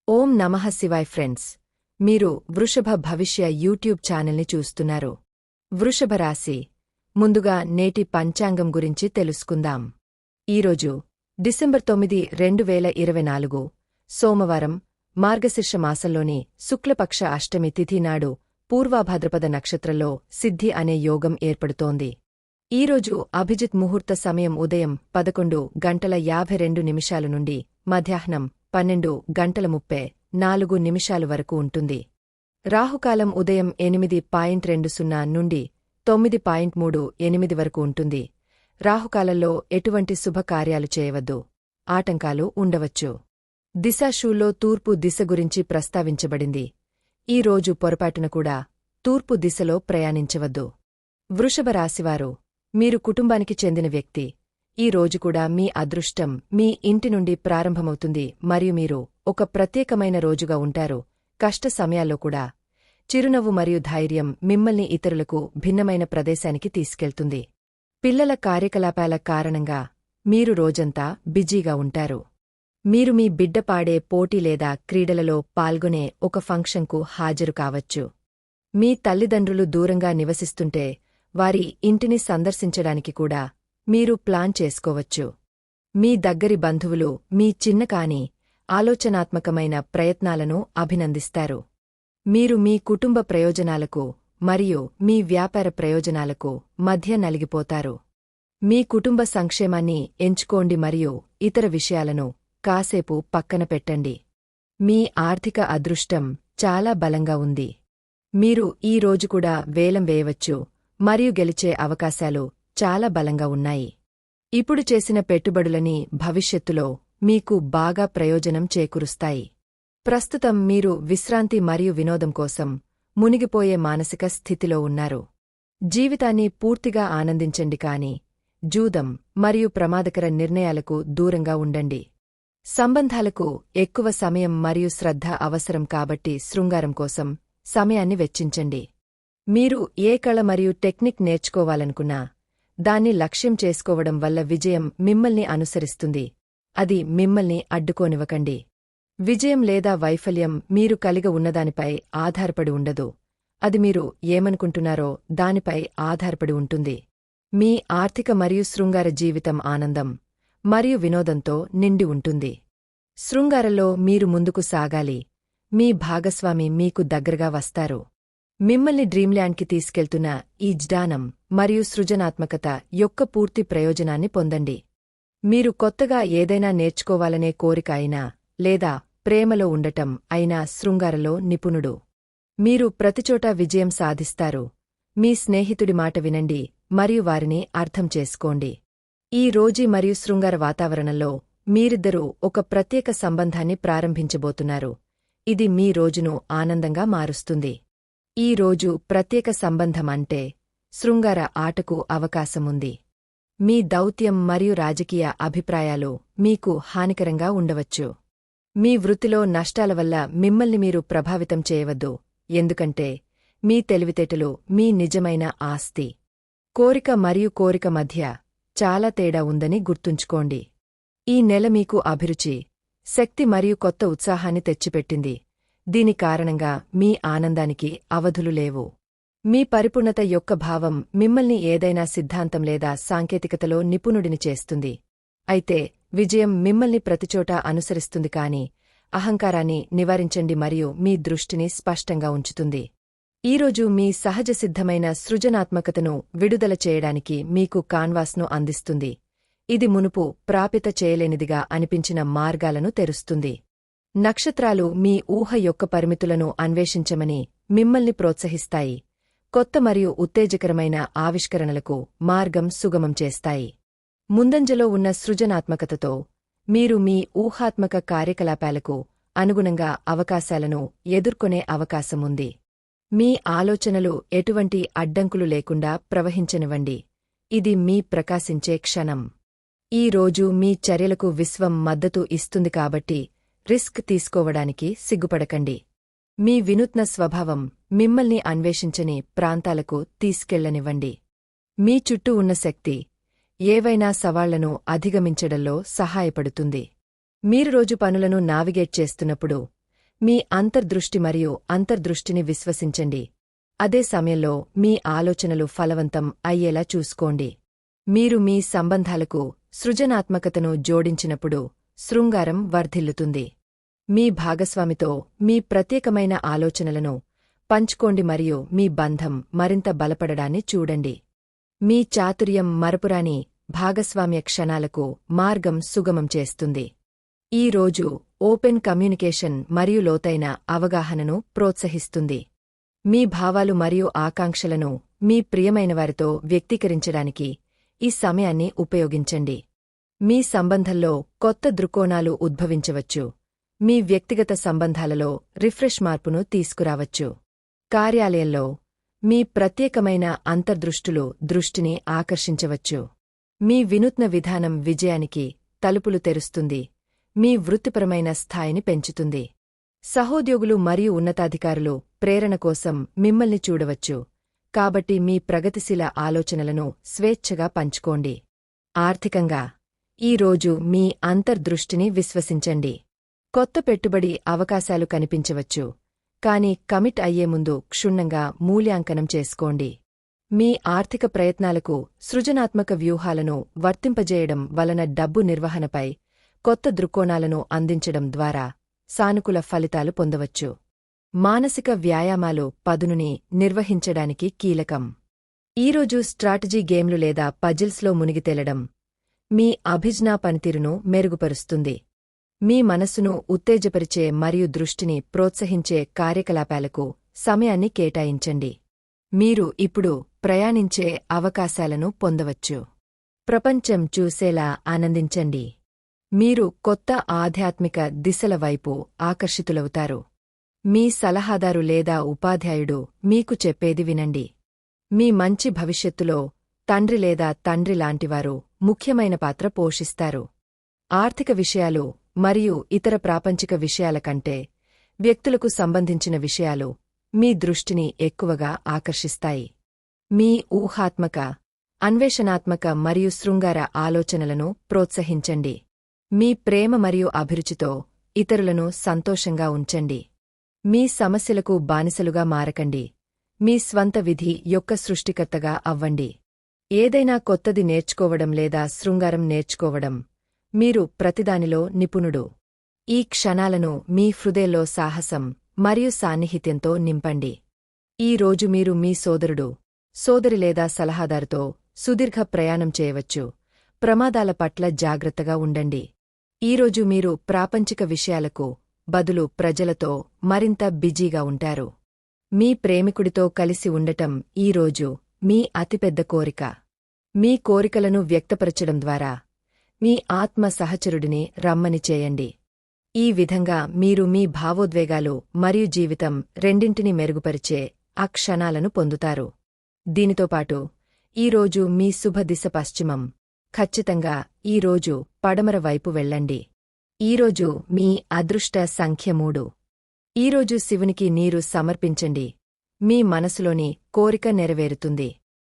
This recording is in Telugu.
ఓం నమః శివాయ్ ఫ్రెండ్స్, మీరు వృషభ భవిష్య యూట్యూబ్ ఛానల్ని చూస్తున్నారు. వృషభ రాశి, ముందుగా నేటి పంచాంగం గురించి తెలుసుకుందాం. ఈరోజు డిసెంబర్ 9, 2024 సోమవారం, మార్గశిర్ష మాసంలోని శుక్లపక్ష అష్టమి తిథి నాడు పూర్వాభాద్రపద నక్షత్రంలో సిద్ధి అనే యోగం ఏర్పడుతోంది. ఈరోజు అభిజిత్ ముహూర్త సమయం ఉదయం 11:52 నుండి మధ్యాహ్నం 12:34 వరకు ఉంటుంది. రాహుకాలం ఉదయం 8:20 నుండి 9:38 వరకు ఉంటుంది. రాహుకాలంలో ఎటువంటి శుభకార్యాలు చేయవద్దు. ఆటంకాలు ఉండవచ్చు. దిశాశూల్లో తూర్పు దిశ గురించి ప్రస్తావించబడింది. ఈ రోజు పొరపాటున కూడా తూర్పు దిశలో ప్రయాణించవద్దు. వృషభ రాశివారు, మీరు కుటుంబానికి చెందిన వ్యక్తి. ఈ రోజు కూడా మీ అదృష్టం మీ ఇంటి నుండి ప్రారంభమవుతుంది మరియు మీరు ఒక ప్రత్యేకమైన రోజుగా ఉంటారు. కష్ట సమయాల్లో కూడా చిరునవ్వు మరియు ధైర్యం మిమ్మల్ని ఇతరులకు భిన్నమైన ప్రదేశానికి తీసుకెళ్తుంది. పిల్లల కార్యకలాపాల కారణంగా మీరు రోజంతా బిజీగా ఉంటారు. మీరు మీ బిడ్డ పాడే పోటీ లేదా క్రీడలలో పాల్గొనే ఒక ఫంక్షన్కు హాజరు కావచ్చు. మీ తల్లిదండ్రులు దూరంగా నివసిస్తుంటే వారి ఇంటిని సందర్శించడానికి కూడా మీరు ప్లాన్ చేసుకోవచ్చు. మీ దగ్గరి బంధువులు మీ చిన్నకాని ఆలోచనాత్మకమైన ప్రయత్నాలను అభినందిస్తారు. మీరు మీ కుటుంబ ప్రయోజనాలకు మరియు మీ వ్యాపార ప్రయోజనాలకు మధ్య నలిగిపోతారు. మీ కుటుంబ సంక్షేమాన్ని ఎంచుకోండి మరియు ఇతర విషయాలను కాసేపు పక్కన పెట్టండి. మీ ఆర్థిక అదృష్టం చాలా బలంగా ఉంది. మీరు ఈ రోజు కూడా వేలం వేయవచ్చు మరియు గెలిచే అవకాశాలు చాలా బలంగా ఉన్నాయి. ఇప్పుడు చేసిన పెట్టుబడులని భవిష్యత్తులో మీకు బాగా ప్రయోజనం చేకూరుస్తాయి. ప్రస్తుతం మీరు విశ్రాంతి మరియు వినోదం కోసం మునిగిపోయే మానసిక స్థితిలో ఉన్నారు. జీవితాన్ని పూర్తిగా ఆనందించండి కాని జూదం మరియు ప్రమాదకర నిర్ణయాలకు దూరంగా ఉండండి. సంబంధాలకు ఎక్కువ సమయం మరియు శ్రద్ధ అవసరం కాబట్టి శృంగారం కోసం సమయాన్ని వెచ్చించండి. మీరు ఏ కళ మరియు టెక్నిక్ నేర్చుకోవాలనుకున్నా దాన్ని లక్ష్యం చేసుకోవడం వల్ల విజయం మిమ్మల్ని అనుసరిస్తుంది. అది మిమ్మల్ని అడ్డుకోనివ్వకండి. విజయం లేదా వైఫల్యం మీరు కలిగి ఉన్నదానిపై ఆధారపడి ఉండదు. అది మీరు ఏమనుకుంటున్నారో దానిపై ఆధారపడి ఉంటుంది. మీ ఆర్థిక మరియు శృంగార జీవితం ఆనందం మరియు వినోదంతో నిండి ఉంటుంది. శృంగారంలో మీరు ముందుకు సాగాలి. మీ భాగస్వామి మీకు దగ్గరగా వస్తారు. మిమ్మల్ని డ్రీమ్ల్యాండ్కి తీసుకెళ్తున్న ఈ జ్ఞానం మరియు సృజనాత్మకత యొక్క పూర్తి ప్రయోజనాన్ని పొందండి. మీరు కొత్తగా ఏదైనా నేర్చుకోవాలనే కోరిక అయినా లేదా ప్రేమలో ఉండటం అయినా శృంగారలో నిపుణుడు. మీరు ప్రతిచోటా విజయం సాధిస్తారు. మీ స్నేహితుడి మాట వినండి మరియు వారిని అర్థం చేసుకోండి. ఈ రోజీ మరియు శృంగార వాతావరణంలో మీరిద్దరూ ఒక ప్రత్యేక సంబంధాన్ని ప్రారంభించబోతున్నారు. ఇది మీ రోజును ఆనందంగా మారుస్తుంది. ఈ రోజు ప్రత్యేక సంబంధం అంటే శృంగార ఆటకు అవకాశముంది. మీ దౌత్యం మరియు రాజకీయ అభిప్రాయాలు మీకు హానికరంగా ఉండవచ్చు. మీ వృత్తిలో నష్టాల వల్ల మిమ్మల్ని మీరు ప్రభావితం చేయవద్దు, ఎందుకంటే మీ తెలివితేటలు మీ నిజమైన ఆస్తి. కోరిక మరియు కోరిక మధ్య చాలా తేడా ఉందని గుర్తుంచుకోండి. ఈ నెల మీకు అభిరుచి, శక్తి మరియు కొత్త ఉత్సాహాన్ని తెచ్చిపెట్టింది. దీని కారణంగా మీ ఆనందానికి అవధులు లేవు. మీ పరిపూర్ణత యొక్క భావం మిమ్మల్ని ఏదైనా సిద్ధాంతం లేదా సాంకేతికతలో నిపుణుడిని చేస్తుంది. అయితే విజయం మిమ్మల్ని ప్రతిచోటా అనుసరిస్తుంది కాని అహంకారాన్ని నివారించండి మరియు మీ దృష్టిని స్పష్టంగా ఉంచుతుంది. ఈరోజు మీ సహజసిద్ధమైన సృజనాత్మకతను విడుదల చేయడానికి మీకు కాన్వాస్ను అందిస్తుంది. ఇది మునుపు ప్రాపిత చేయలేనిదిగా అనిపించిన మార్గాలను తెరుస్తుంది. నక్షత్రాలు మీ ఊహ యొక్క పరిమితులను అన్వేషించమని మిమ్మల్ని ప్రోత్సహిస్తాయి. కొత్త మరియు ఉత్తేజకరమైన ఆవిష్కరణలకు మార్గం సుగమం చేస్తాయి. ముందంజలో ఉన్న సృజనాత్మకతతో మీరు మీ ఊహాత్మక కార్యకలాపాలకు అనుగుణంగా అవకాశాలను ఎదుర్కొనే అవకాశముంది. మీ ఆలోచనలు ఎటువంటి అడ్డంకులు లేకుండా ప్రవహించనివ్వండి. ఇది మీ ప్రకాశించే క్షణం. ఈ రోజు మీ చర్యలకు విశ్వం మద్దతు ఇస్తుంది కాబట్టి రిస్క్ తీసుకోవడానికి సిగ్గుపడకండి. మీ వినూత్న స్వభావం మిమ్మల్ని అన్వేషించని ప్రాంతాలకు తీసుకెళ్లనివ్వండి. మీ చుట్టూ ఉన్న శక్తి ఏవైనా సవాళ్లను అధిగమించడంలో సహాయపడుతుంది. మీరు రోజు పనులను నావిగేట్ చేస్తున్నప్పుడు మీ అంతర్దృష్టి మరియు అంతర్దృష్టిని విశ్వసించండి. అదే సమయంలో మీ ఆలోచనలు ఫలవంతం అయ్యేలా చూసుకోండి. మీరు మీ సంబంధాలకు సృజనాత్మకతను జోడించినప్పుడు శృంగారం వర్ధిల్లుతుంది. మీ భాగస్వామితో మీ ప్రత్యేకమైన ఆలోచనలను పంచుకోండి మరియు మీ బంధం మరింత బలపడడాన్ని చూడండి. మీ చాతుర్యం మరపురాని భాగస్వామ్య క్షణాలకు మార్గం సుగమం చేస్తుంది. ఈ రోజు ఓపెన్ కమ్యూనికేషన్ మరియు లోతైన అవగాహనను ప్రోత్సహిస్తుంది. మీ భావాలు మరియు ఆకాంక్షలను మీ ప్రియమైనవారితో వ్యక్తీకరించడానికి ఈ సమయాన్ని ఉపయోగించండి. మీ సంబంధంలో కొత్త దృక్కోణాలు ఉద్భవించవచ్చు. మీ వ్యక్తిగత సంబంధాలలో రిఫ్రెష్ మార్పును తీసుకురావచ్చు. కార్యాలయంలో మీ ప్రత్యేకమైన అంతర్దృష్టులు దృష్టిని ఆకర్షించవచ్చు. మీ వినూత్న విధానం విజయానికి తలుపులు తెరుస్తుంది. మీ వృత్తిపరమైన స్థాయిని పెంచుతుంది. సహోద్యోగులు మరియు ఉన్నతాధికారులు ప్రేరణ కోసం మిమ్మల్ని చూడవచ్చు. కాబట్టి మీ ప్రగతిశీల ఆలోచనలను స్వేచ్ఛగా పంచుకోండి. ఆర్థికంగా ఈ రోజు మీ అంతర్దృష్టిని విశ్వసించండి. కొత్త పెట్టుబడి అవకాశాలు కనిపించవచ్చు. కాని కమిట్ అయ్యే ముందు క్షుణ్ణంగా మూల్యాంకనం చేసుకోండి. మీ ఆర్థిక ప్రయత్నాలకు సృజనాత్మక వ్యూహాలను వర్తింపజేయడం వలన డబ్బు నిర్వహణపై కొత్త దృక్కోణాలను అందించడం ద్వారా సానుకూల ఫలితాలు పొందవచ్చు. మానసిక వ్యాయామాలు పదునుని నిర్వహించడానికి కీలకం. ఈరోజు స్ట్రాటజీ గేమ్లు లేదా పజిల్స్లో మునిగితేలడం మీ అభిజ్ఞా పనితీరును మెరుగుపరుస్తుంది. మీ మనస్సును ఉత్తేజపరిచే మరియు దృష్టిని ప్రోత్సహించే కార్యకలాపాలకు సమయాన్ని కేటాయించండి. మీరు ఇప్పుడు ప్రయాణించే అవకాశాలను పొందవచ్చు. ప్రపంచం చూసేలా ఆనందించండి. మీరు కొత్త ఆధ్యాత్మిక దిశల వైపు ఆకర్షితులవుతారు. మీ సలహాదారు లేదా ఉపాధ్యాయుడు మీకు చెప్పేది వినండి. మీ మంచి భవిష్యత్తులో తండ్రి లేదా తండ్రి లాంటివారు ముఖ్యమైన పాత్ర పోషిస్తారు. ఆర్థిక విషయాలు మరియు ఇతర ప్రాపంచిక విషయాల కంటే వ్యక్తులకు సంబంధించిన విషయాలు మీ దృష్టిని ఎక్కువగా ఆకర్షిస్తాయి. మీ ఊహాత్మక, అన్వేషణాత్మక మరియు శృంగార ఆలోచనలను ప్రోత్సహించండి. మీ ప్రేమ మరియు అభిరుచితో ఇతరులను సంతోషంగా ఉంచండి. మీ సమస్యలకు బానిసలుగా మారకండి. మీ స్వంత విధి యొక్క సృష్టికర్తగా అవ్వండి. ఏదైనా కొత్తది నేర్చుకోవడం లేదా శృంగారం నేర్చుకోవడం మీరు ప్రతిదానిలో నిపుణుడు. ఈ క్షణాలను మీ హృదయంలో సాహసం మరియు సాన్నిహిత్యంతో నింపండి. ఈ రోజు మీరు మీ సోదరుడు, సోదరి లేదా సలహాదారుతో సుదీర్ఘ ప్రయాణం చేయవచ్చు. ప్రమాదాల పట్ల జాగ్రత్తగా ఉండండి. ఈరోజు మీరు ప్రాపంచిక విషయాలకు బదులు ప్రజలతో మరింత బిజీగా ఉంటారు. మీ ప్రేమికుడితో కలిసి ఉండటం ఈరోజు మీ అతిపెద్ద కోరిక. మీ కోరికలను వ్యక్తపరచడం ద్వారా మీ ఆత్మ సహచరుడిని రమ్మని చేయండి. ఈ విధంగా మీరు మీ భావోద్వేగాలు మరియు జీవితం రెండింటినీ మెరుగుపరిచే ఆ క్షణాలను పొందుతారు. దీనితోపాటు ఈరోజు మీ శుభ దిశ పశ్చిమం. ఖచ్చితంగా ఈరోజు పడమర వైపు వెళ్ళండి. ఈరోజు మీ అదృష్ట సంఖ్య 3. ఈరోజు శివునికి నీరు సమర్పించండి. మీ మనసులోని కోరిక నెరవేరుతుంది.